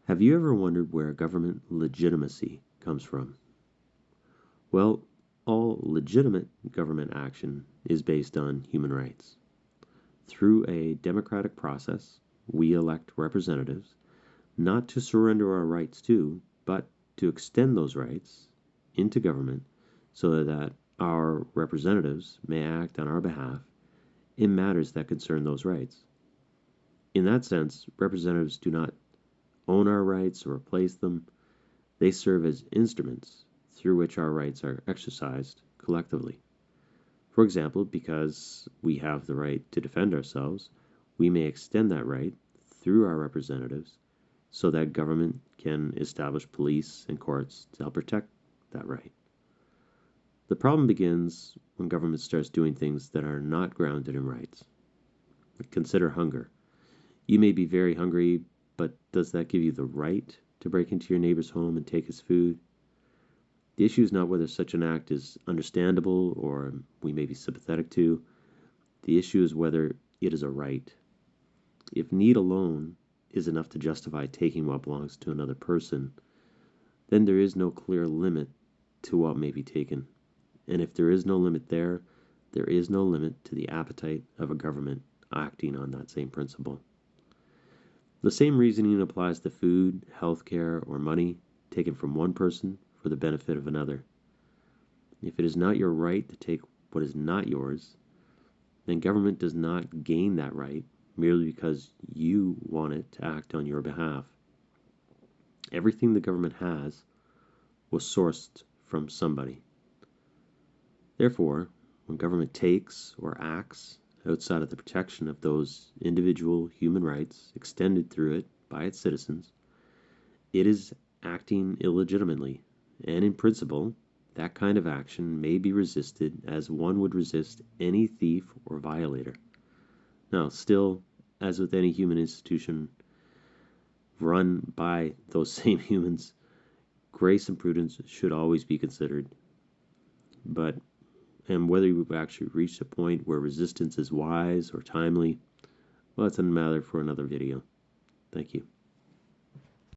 Have you ever wondered where government legitimacy comes from? Well, all legitimate government action is based on human rights. Through a democratic process, we elect representatives not to surrender our rights to, but to extend those rights into government so that our representatives may act on our behalf in matters that concern those rights. In that sense, representatives do not own our rights or replace them. They serve as instruments through which our rights are exercised collectively. For example, because we have the right to defend ourselves, we may extend that right through our representatives so that government can establish police and courts to help protect that right. The problem begins when government starts doing things that are not grounded in rights. Consider hunger. You may be very hungry, but does that give you the right to break into your neighbor's home and take his food? The issue is not whether such an act is understandable or we may be sympathetic to. The issue is whether it is a right. If need alone is enough to justify taking what belongs to another person, then there is no clear limit to what may be taken. And if there is no limit there is no limit to the appetite of a government acting on that same principle. The same reasoning applies to food, healthcare, or money taken from one person for the benefit of another. If it is not your right to take what is not yours, then government does not gain that right merely because you want it to act on your behalf. Everything the government has was sourced from somebody. Therefore, when government takes or acts outside of the protection of those individual human rights extended through it by its citizens, it is acting illegitimately, and in principle, that kind of action may be resisted as one would resist any thief or violator. Now, still, as with any human institution run by those same humans, grace and prudence should always be considered. And whether we've actually reached a point where resistance is wise or timely, well, that's a matter for another video. Thank you.